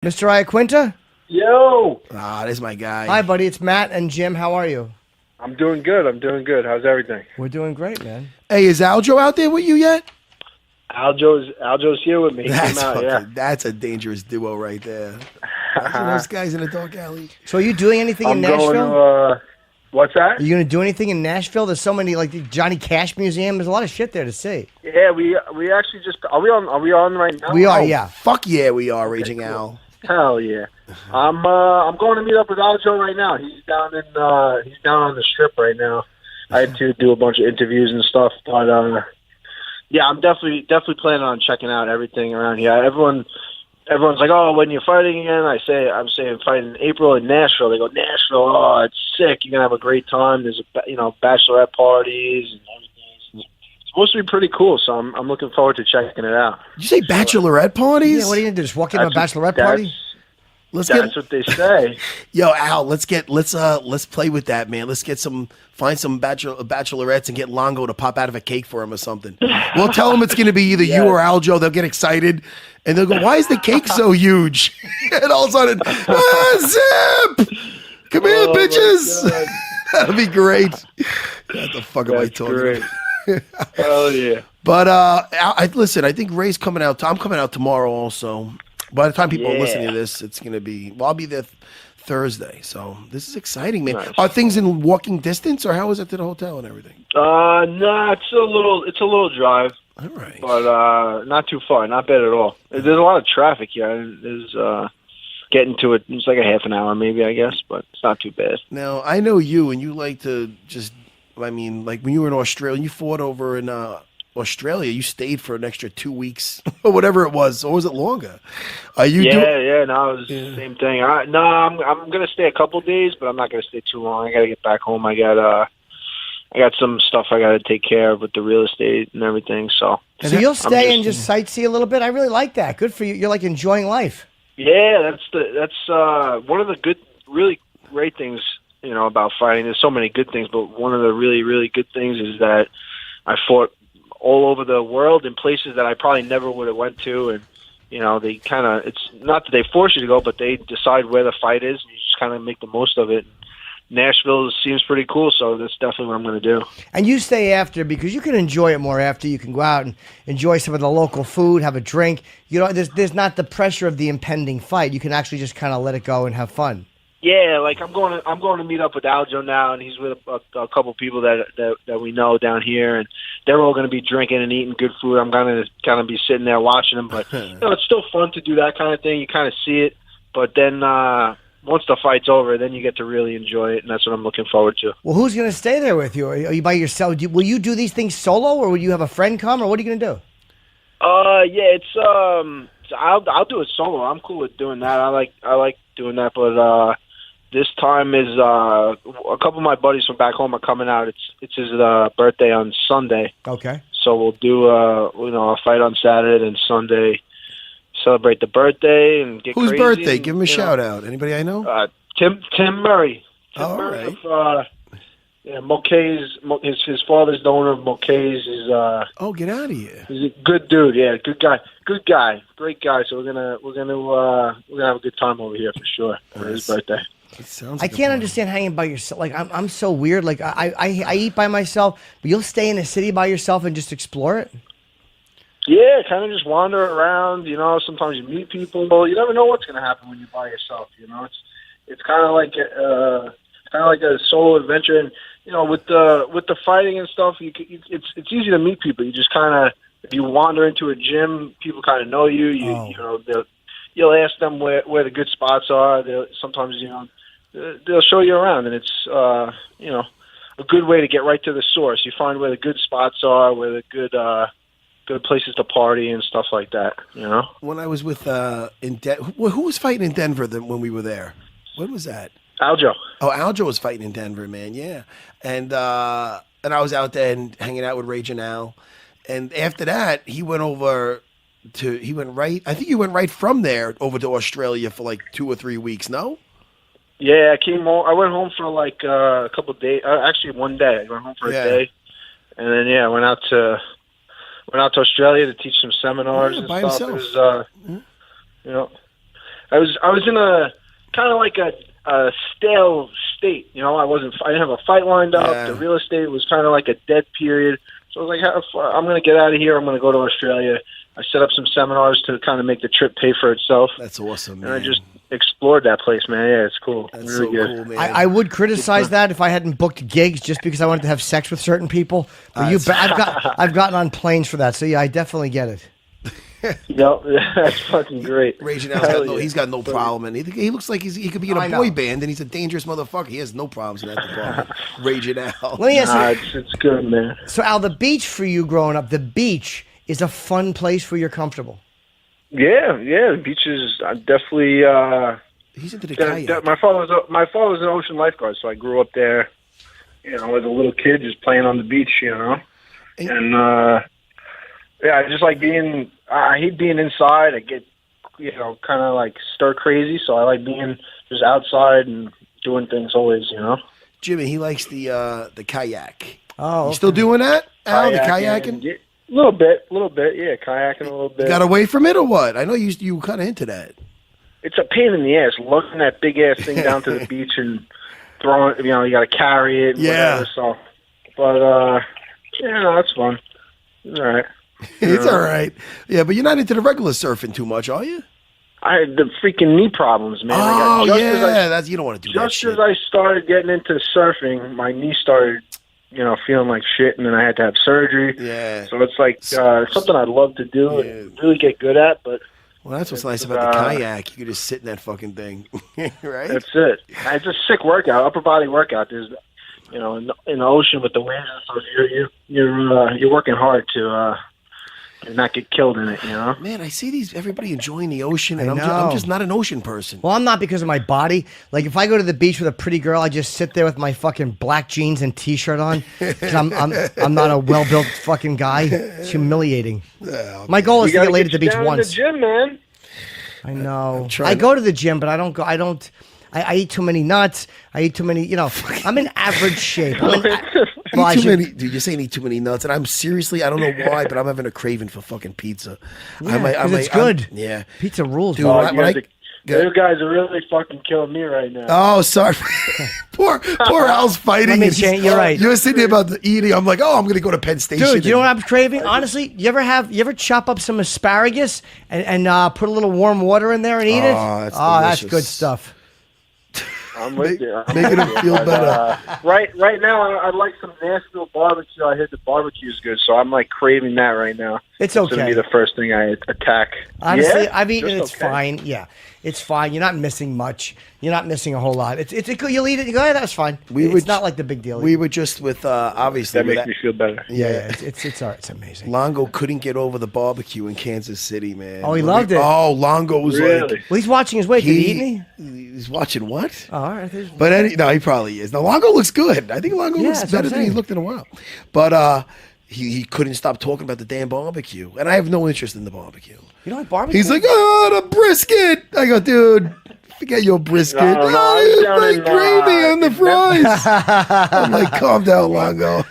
Mr. Iaquinta? Yo! This is my guy. Hi, buddy. It's Matt and Jim. How are you? I'm doing good. How's everything? We're doing great, man. Hey, is Aljo out there with you yet? Aljo's here with me. He came out, That's a dangerous duo right there. Imagine those guys in a dark alley. So are you doing anything in Nashville? Going to, what's that? Are you going to do anything in Nashville? There's so many, like the Johnny Cash Museum. There's a lot of shit there to see. Yeah, we actually just are we on right now? We are, yeah. Fuck yeah, we are, Raging Al. Hell yeah. I'm going to meet up with Aljo right now. He's down on the strip right now. I had to do a bunch of interviews and stuff, but yeah, I'm definitely planning on checking out everything around here. Everyone's like, "Oh, when you're fighting again?" I'm saying fighting in April in Nashville. They go, "Nashville, oh, it's sick. You're gonna have a great time. There's bachelorette parties and everything. It's supposed to be pretty cool, so I'm looking forward to checking it out." Did you say bachelorette parties? Yeah, what are you going to do? Just walk in on a bachelorette party? That's what they say. Yo, Al, let's play with that, man. Find some bachelorettes and get Longo to pop out of a cake for him or something. We'll tell them it's going to be either you or Aljo. They'll get excited and they'll go, "Why is the cake so huge?" And all of a sudden, Zip! Come here, bitches. That'll be great. What the fuck am I talking about? Hell yeah. But listen, I think Ray's coming out. I'm coming out tomorrow also. By the time people are listening to this, it's going to be, I'll be there Thursday. So this is exciting, man. Nice. Are things in walking distance, or how is it to the hotel and everything? No, it's a little drive. All right. But not too far, not bad at all. There's a lot of traffic here. There's getting to it, it's like a half an hour maybe, I guess, but it's not too bad. Now, I know you, and you like to like when you were in Australia, you fought over in Australia, you stayed for an extra 2 weeks or whatever it was, or was it longer? No, it was the same thing. I'm gonna stay a couple days, but I'm not gonna stay too long. I gotta get back home. I got some stuff I gotta take care of with the real estate and everything. So you'll stay and just sightsee a little bit. I really like that. Good for you. You're like enjoying life. Yeah, that's one of the really great things about fighting. There's so many good things, but one of the really, really good things is that I fought all over the world in places that I probably never would have went to, and they kind of, it's not that they force you to go, but they decide where the fight is, and you just kind of make the most of it. Nashville seems pretty cool, so that's definitely what I'm going to do. And you stay after because you can enjoy it more after. You can go out and enjoy some of the local food, have a drink. There's not the pressure of the impending fight. You can actually just kind of let it go and have fun. Yeah, like I'm going to meet up with Aljo now, and he's with a couple people that we know down here, and they're all going to be drinking and eating good food. I'm going to kind of be sitting there watching them, but it's still fun to do that kind of thing. You kind of see it, but then once the fight's over, then you get to really enjoy it, and that's what I'm looking forward to. Well, who's going to stay there with you? Are you by yourself? Will you do these things solo, or will you have a friend come, or what are you going to do? I'll do it solo. I'm cool with doing that. I like doing that, but this time is a couple of my buddies from back home are coming out. It's his birthday on Sunday. Okay. So we'll do a fight on Saturday and Sunday, celebrate the birthday and get Whose crazy. Whose birthday? Give him a shout out. Anybody I know? Tim Murray. All right. Mulcahy's his father's the owner of Mulcahy's. Get out of here. He's a good dude. Yeah, good guy, great guy. So we're gonna have a good time over here for sure for his birthday. I can't understand hanging by yourself. Like I'm so weird. Like I eat by myself, but you'll stay in a city by yourself and just explore it. Yeah, kind of just wander around. Sometimes you meet people. You never know what's going to happen when you're by yourself. It's kind of like a solo adventure. And with the fighting and stuff, it's easy to meet people. You just kind of, if you wander into a gym, people kind of know you. You'll ask them where the good spots are. Sometimes they'll show you around, and it's a good way to get right to the source. You find where the good spots are, where the good places to party and stuff like that. When I was with who was fighting in Denver when we were there? When was that? Aljo. Oh, Aljo was fighting in Denver, man. Yeah, and I was out there and hanging out with Rage and Al, and after that he went right from there over to Australia for like 2 or 3 weeks. No. Yeah, I went home for like a couple of days. Actually, one day. I went home for a day, and then I went out to Australia to teach some seminars and by stuff. himself. It was, I was in a kind of like a stale state. You know, I didn't have a fight lined up. Yeah. The real estate was kind of like a dead period. So I was like, I'm going to get out of here. I'm going to go to Australia. I set up some seminars to kind of make the trip pay for itself. That's awesome, man. And I just explored that place, man. Yeah, it's cool. That's really so good. cool, man. I would criticize that if I hadn't booked gigs just because I wanted to have sex with certain people. But I've gotten on planes for that. So yeah, I definitely get it. Yep, that's fucking great. Raging Al's he's got no problem, and he looks like he could be in a boy band, and he's a dangerous motherfucker. He has no problems in that department. Raging Al. Let me ask you. It's good, man. So Al, the beach for you growing up, the beach is a fun place where you're comfortable. Yeah, the beach is definitely. He's into the kayak. My father was an ocean lifeguard, so I grew up there. You know, as a little kid, just playing on the beach. You know, and I just like being. I hate being inside. I get, kind of like stir crazy. So I like being just outside and doing things always. You know. Jimmy, he likes the kayak. Oh, okay. You still doing that, Al? The kayaking? A little bit. Yeah, kayaking a little bit. You got away from it or what? I know you kind of into that. It's a pain in the ass lugging that big ass thing down to the beach and throwing it. You know, you got to carry it. And whatever, so, but that's fun. All right. It's all right. Yeah, but you're not into the regular surfing too much, are you? I had the freaking knee problems, man. Oh, you don't want to do that shit. Just as I started getting into surfing, my knee started, feeling like shit, and then I had to have surgery. Yeah. So it's like something I'd love to do and really get good at, but... Well, that's what's nice about the kayak. You can just sit in that fucking thing, right? That's it. It's a sick workout, upper body workout. There's, in the ocean with the waves and stuff, you're working hard to... and not get killed in it, Man, I see everybody enjoying the ocean, and I'm just not an ocean person. Well, I'm not because of my body. Like, if I go to the beach with a pretty girl, I just sit there with my fucking black jeans and t-shirt on because I'm not a well-built fucking guy. It's humiliating. My goal is to get laid at the beach once. You gotta get down to the gym, man. I know. I go to the gym, but I don't go. I eat too many nuts. I eat too many, I'm in average shape. Dude, you're saying eat too many nuts, and I don't know why, but I'm having a craving for fucking pizza. Yeah, it's good. Yeah. Pizza rules. Dude, you guys are really fucking killing me right now. Oh, sorry. poor Al's fighting. You're right. You're sitting there about the eating. I'm like, I'm going to go to Penn Station. Dude, you know what I'm craving? Honestly, you ever chop up some asparagus and put a little warm water in there and eat it? That's good stuff. I'm with you. Making him feel better. Right now, I'd like some Nashville barbecue. I heard the barbecue is good, so I'm like craving that right now. It's okay. It's going to be the first thing I attack. Honestly, I've eaten it. It's fine. Yeah, it's fine. You're not missing much. You're not missing a whole lot. It's you'll eat it. You go, yeah, that's fine. It's not like the big deal. We were just with obviously that makes me feel better. Yeah, it's all right. It's amazing. Longo couldn't get over the barbecue in Kansas City, man. Oh, he loved it. Oh, Longo was really? like, well, he's watching his weight. Did he eat any? He's watching what? Oh, all right. But he probably is. Now Longo looks good. I think Longo looks better than he's looked in a while. But he couldn't stop talking about the damn barbecue, and I have no interest in the barbecue. You don't like barbecue? He's like, the brisket. I go, dude. Forget your brisket. Like gravy on the fries. I'm like, calm down, Longo.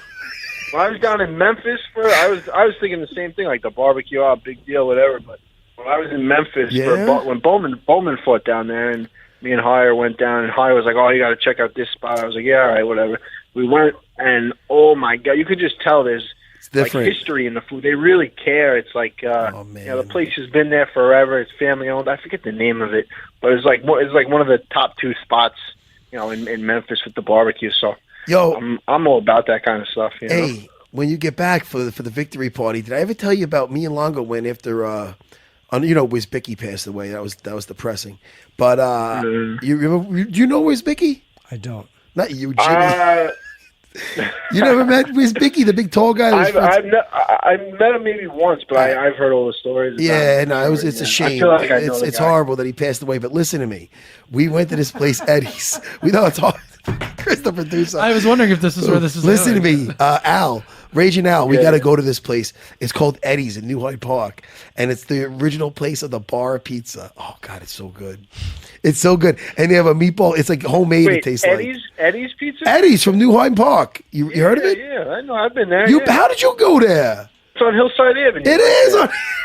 When I was down in Memphis, I was thinking the same thing, like the barbecue, big deal, whatever. But when I was in Memphis, when Bowman fought down there, and me and Hire went down, and Hire was like, you got to check out this spot. I was like, yeah, all right, whatever. We went, and oh my God, you could just tell there's like history in the food. They really care. It's like the place has been there forever. It's family owned. I forget the name of it, but it's like one of the top 2 spots, in Memphis with the barbecue. So I'm all about that kind of stuff. Hey, when you get back for the victory party, did I ever tell you about me and Longo went after Wisbicki passed away? That was depressing. But you remember? Do you know Wisbicki? I don't. Not you, Jimmy. You never met Wisbicki, the big tall guy? I've met him maybe once, but I've heard all the stories. It's a shame. I feel like it's horrible that he passed away, but listen to me. We went to this place, Eddie's. We know it's hard. Chris, the producer. I was wondering if this is where this is Listen going. to me, Al. Raging Al, we got to go to this place. It's called Eddie's in New Hyde Park, and it's the original place of the bar pizza. Oh God, it's so good. It's so good, and they have a meatball. It's like homemade. It tastes Eddie's, like Eddie's Pizza. Eddie's from New Hyde Park. You heard of it? Yeah, I know. I've been there. How did you go there? on Hillside Avenue. It is.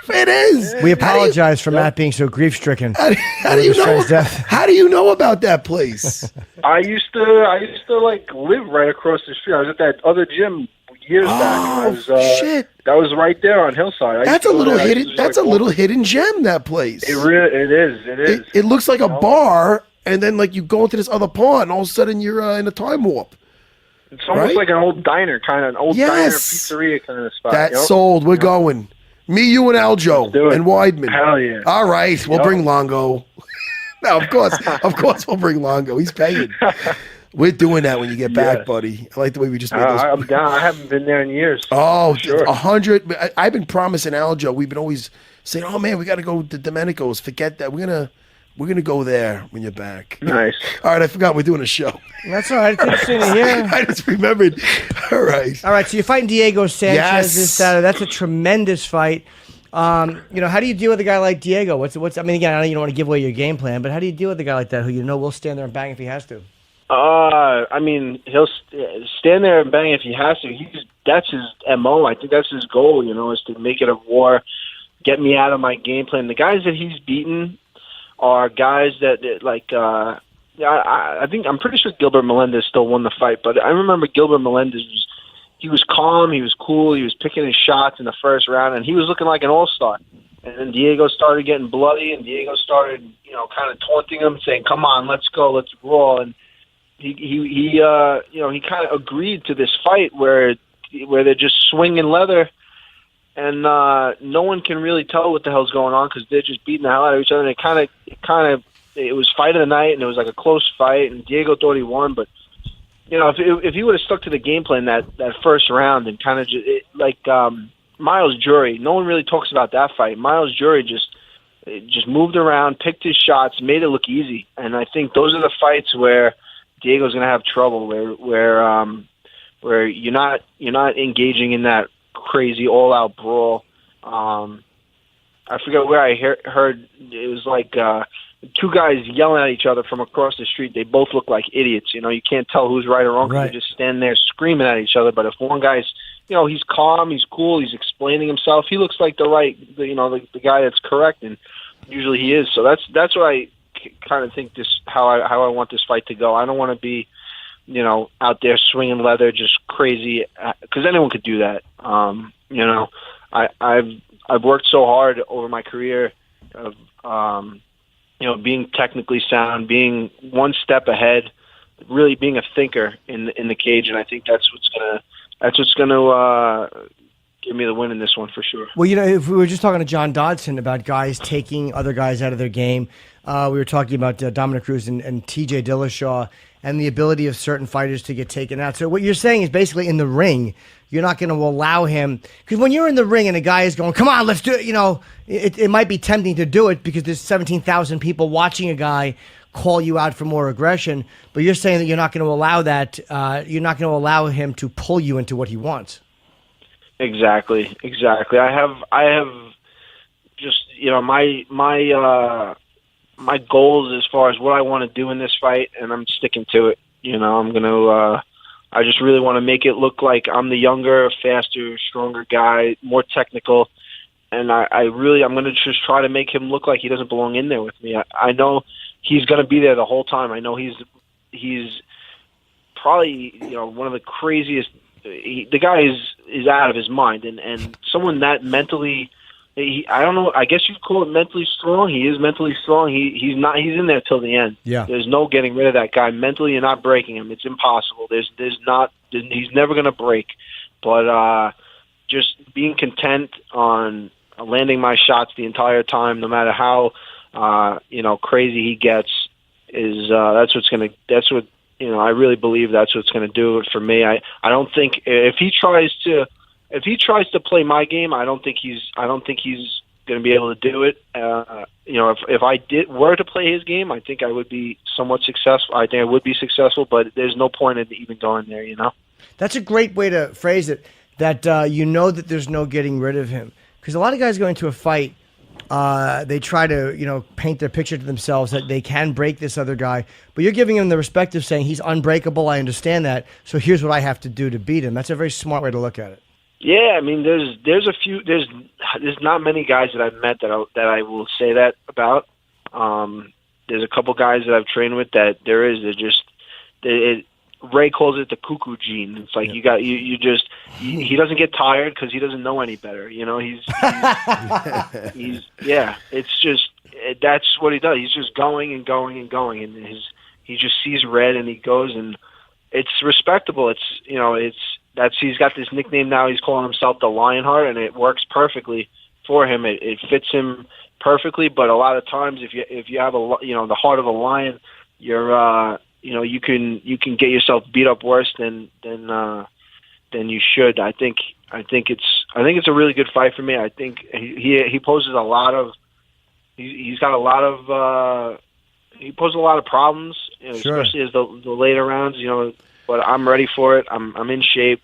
It is. We apologize for Matt being so grief-stricken. How do you know? How do you know about that place? I used to like live right across the street. I was at that other gym years back. Shit! That was right there on Hillside. That's a little hidden. That's a little hidden gem. That place. It is. It looks like a bar, and then like you go into this other part, and all of a sudden you're in a time warp. It's almost like an old diner, kind of an old diner pizzeria kind of spot. That's sold. We're going. Me, you, and Aljo and Weidman. Hell yeah! All right, we'll bring Longo. No, of course, we'll bring Longo. He's paying. We're doing that when you get back, buddy. I like the way we just made those. I'm down. I haven't been there in years. Oh, sure. 100. I've been promising Aljo. We've been always saying, "Oh man, we got to go to Domenico's." Forget that. We're gonna go there when you're back. Nice. All right, I forgot we're doing a show. That's all right. It's interesting to hear. I just remembered. All right. So you're fighting Diego Sanchez this Saturday. That's a tremendous fight. How do you deal with a guy like Diego? What's? I mean, again, I know you don't want to give away your game plan, but how do you deal with a guy like that who will stand there and bang if he has to? I mean, he'll stand there and bang if he has to. That's his MO. I think that's his goal, is to make it a war, get me out of my game plan. The guys that he's beaten are guys I'm pretty sure Gilbert Melendez still won the fight, but I remember Gilbert Melendez he was calm, he was cool, he was picking his shots in the first round, and he was looking like an all-star. And then Diego started getting bloody, and Diego started, kind of taunting him, saying, "Come on, let's go, let's brawl." And he kind of agreed to this fight where they're just swinging leather, and no one can really tell what the hell's going on because they're just beating the hell out of each other. And it was fight of the night, and it was like a close fight, and Diego thought he won, but if he would have stuck to the game plan that first round and kind of Miles Jury, no one really talks about that fight. Miles Jury just moved around, picked his shots, made it look easy, and I think those are the fights where Diego's going to have trouble, where you're not engaging in that crazy all-out brawl. I forget where I heard it was like two guys yelling at each other from across the street. They both look like idiots. You can't tell who's right or wrong because they just stand there screaming at each other. But if one guy's, he's calm, he's cool, he's explaining himself, he looks like the guy that's correct, and usually he is. So that's what I kind of think how I want this fight to go. I don't want to be, out there swinging leather, just crazy, because anyone could do that. I've worked so hard over my career of, being technically sound, being one step ahead, really being a thinker in the cage, and I think that's what's gonna give me the win in this one for sure. Well, if we were just talking to John Dodson about guys taking other guys out of their game, we were talking about Dominic Cruz and T.J. Dillashaw and the ability of certain fighters to get taken out. So what you're saying is basically in the ring, you're not going to allow him, because when you're in the ring and a guy is going, "Come on, let's do it," it might be tempting to do it because there's 17,000 people watching a guy call you out for more aggression. But you're saying that you're not going to allow that. You're not going to allow him to pull you into what he wants. Exactly. I have just my goals as far as what I want to do in this fight, and I'm sticking to it. I'm gonna. I just really want to make it look like I'm the younger, faster, stronger guy, more technical, and I'm going to just try to make him look like he doesn't belong in there with me. I know he's going to be there the whole time. I know he's probably one of the craziest. The guy is out of his mind, and someone that mentally. I don't know. I guess you'd call it mentally strong. He is mentally strong. He's not. He's in there till the end. Yeah. There's no getting rid of that guy. Mentally, you're not breaking him. It's impossible. He's never going to break. But just being content on landing my shots the entire time, no matter how crazy he gets, is that's what I really believe that's what's going to do it for me. I don't think if he tries to play my game, I don't think he's going to be able to do it. If I were to play his game, I think I would be somewhat successful. I think I would be successful, but there's no point in even going there. That's a great way to phrase it. That that there's no getting rid of him, because a lot of guys go into a fight. They try to paint their picture to themselves that they can break this other guy, but you're giving him the respect of saying he's unbreakable. I understand that, so here's what I have to do to beat him. That's a very smart way to look at it. Yeah, I mean, there's not many guys that I've met that I will say that about. There's a couple guys that I've trained with that Ray calls it the cuckoo gene. It's like he doesn't get tired because he doesn't know any better. You know, it's just that's what he does. He's just going and going and going, and he just sees red and he goes, and it's respectable. He's got this nickname now. He's calling himself the Lionheart, and it works perfectly for him. It fits him perfectly. But a lot of times, if you have the heart of a lion, you're you can get yourself beat up worse than you should. I think it's a really good fight for me. I think he poses a lot of he poses a lot of problems, especially as the later rounds. But I'm ready for it. I'm in shape.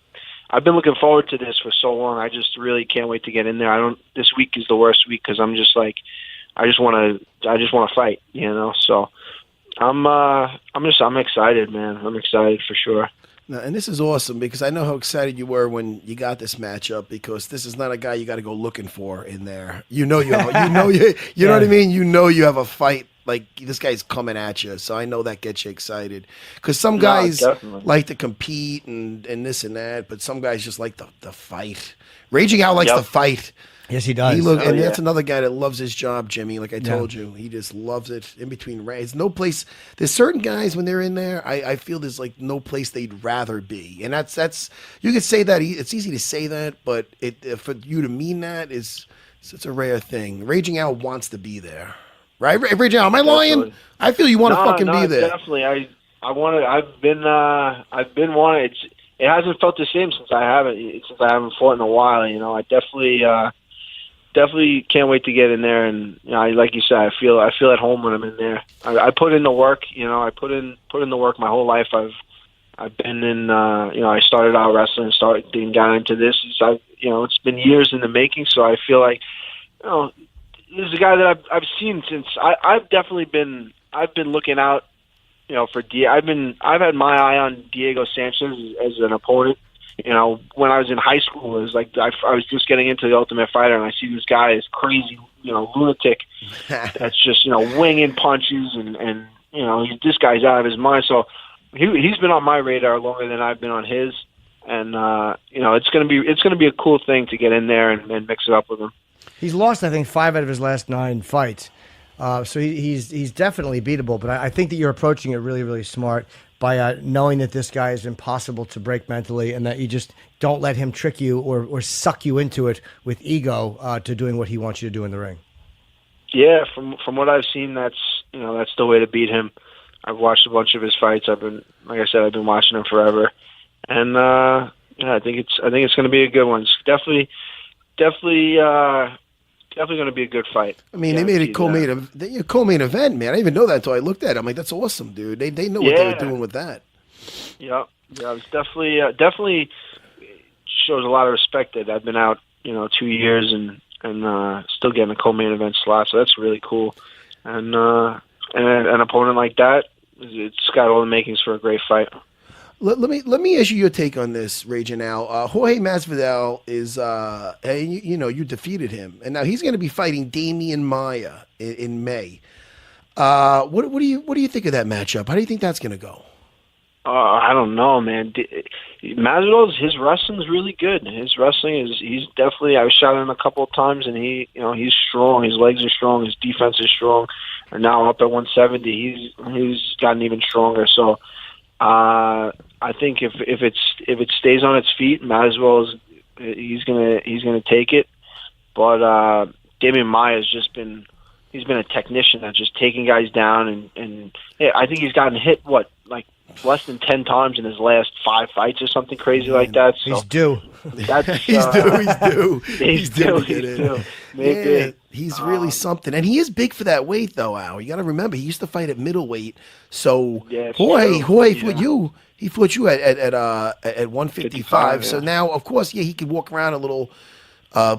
I've been looking forward to this for so long. I just really can't wait to get in there. This week is the worst week because I'm just like, I just want to fight, So I'm excited, man. I'm excited for sure. Now, and this is awesome because I know how excited you were when you got this matchup because this is not a guy you got to go looking for in there. You know what I mean? You know you have a fight. Like, this guy's coming at you, so I know that gets you excited. Because some guys like to compete and this and that, but some guys just like the fight. Raging Al likes the fight. Yes, he does. That's another guy that loves his job, Jimmy. Like I told you, he just loves it in between rounds. No place. There's certain guys when they're in there, I feel there's like no place they'd rather be, and that's you could say that. It's easy to say that, but for you to mean that is such a rare thing. Raging Al wants to be there. Right, Raging Al, am I lying? I feel you want to fucking be there. Definitely, I want to. I've been wanting. It hasn't felt the same since I haven't fought in a while. I definitely can't wait to get in there. And like you said, I feel at home when I'm in there. I put in the work. I put in the work my whole life. I've been in. I started out wrestling, and got into this. It's been years in the making. So I feel like, this is a guy that I've seen since I've been looking out, for I've had my eye on Diego Sanchez as an opponent. When I was in high school, it was like I was just getting into the Ultimate Fighter, and I see this guy, this crazy, lunatic that's just winging punches, and this guy's out of his mind. So he's been on my radar longer than I've been on his, and it's gonna be a cool thing to get in there and mix it up with him. He's lost, I think, 5 out of his last 9 fights. So he's definitely beatable. But I think that you're approaching it really, really smart by knowing that this guy is impossible to break mentally and that you just don't let him trick you or suck you into it with ego to doing what he wants you to do in the ring. Yeah, from what I've seen, that's the way to beat him. I've watched a bunch of his fights. I've been watching him forever. And I think it's going to be a good one. It's definitely going to be a good fight. I mean, they made a co-main event, man. I didn't even know that until I looked at it. I'm like, that's awesome, dude. They know what they were doing with that. Yeah. It's definitely shows a lot of respect that I've been out, 2 years and still getting a co-main event slot. So that's really cool. And an opponent like that, it's got all the makings for a great fight. Let me ask you your take on this, Raging Al. Jorge Masvidal is, you defeated him, and now he's going to be fighting Damian Maia in May. What do you think of that matchup? How do you think that's going to go? I don't know, man. Masvidal's his wrestling's really good. He's definitely. I was shot him a couple of times, and he's strong. His legs are strong. His defense is strong. And now up at 170, he's gotten even stronger. So. I think if it stays on its feet, Masvidal he's gonna take it. But Damian Maia has been a technician at just taking guys down and I think he's gotten hit less than 10 times in his last 5 fights or something crazy like that. So he's due. He's due. He's due. Maybe. Yeah, he's really something, and he is big for that weight, though. Al, you got to remember he used to fight at middleweight. So Jorge fought you. He fought you at 155. So now, of course, he could walk around a little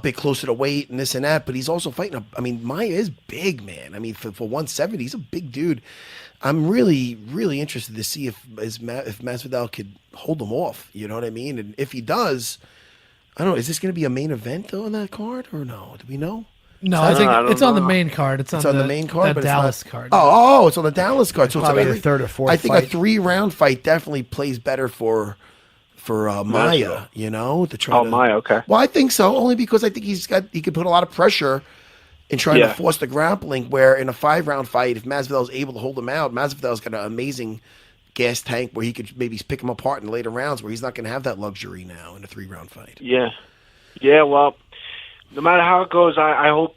bit closer to weight and this and that. But he's also fighting. Maia is big, man. For 170, he's a big dude. I'm really, really interested to see if Masvidal could hold him off. You know what I mean? And if he does, I don't know. Is this going to be a main event though in that card or no? Do we know? No, I think it's on the main card. It's on the main card, but Dallas it's card. Oh, it's on the Dallas card. So Probably it's the third or fourth I think fight. a 3-round fight definitely plays better for Maya. You know, to try. Maya. Okay. Well, I think so. Only because I think he could put a lot of pressure in trying to force the grappling. Where in a 5-round fight, if Masvidal is able to hold him out, Masvidal's got an amazing gas tank where he could maybe pick him apart in later rounds. Where he's not going to have that luxury now in a 3-round fight. Yeah. Well, no matter how it goes, I hope.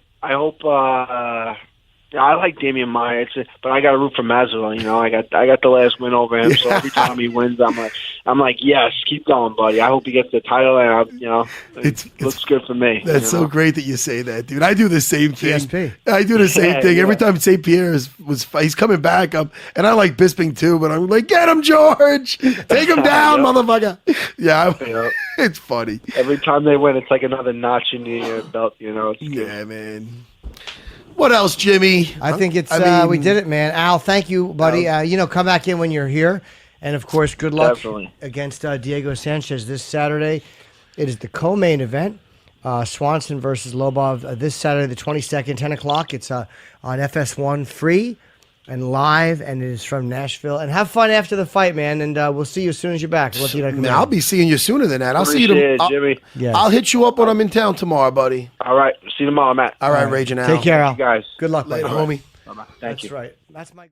I like Damian Maia, but I got to root for Masvidal. You know, I got the last win over him, so every time he wins, I'm like, yes, keep going, buddy. I hope he gets the title, and it looks good for me. That's so great that you say that, dude. I do the same thing. GSP. I do the same thing every time St. Pierre he's coming back up, and I like Bisping too, but I'm like, get him, George, take him down, motherfucker. Yeah, it's funny. Every time they win, it's like another notch in your belt. You know, it's good. Man. What else, Jimmy? I think it's we did it, man. Al, thank you, buddy. Come back in when you're here, and of course, good luck against Diego Sanchez this Saturday. It is the co-main event, Swanson versus Lobov this Saturday, the 22nd, 10 o'clock. It's on FS1 free and live, and it is from Nashville. And have fun after the fight, man. And we'll see you as soon as you're back. I'll be seeing you sooner than that. I'll see you Jimmy. I'll hit you up when I'm in town tomorrow, buddy. All right. See you tomorrow, Matt. All right, Raging Al. Take care, Al. Thank you guys. Good luck, later, buddy. homie. Bye-bye. Thank That's you. right. That's my.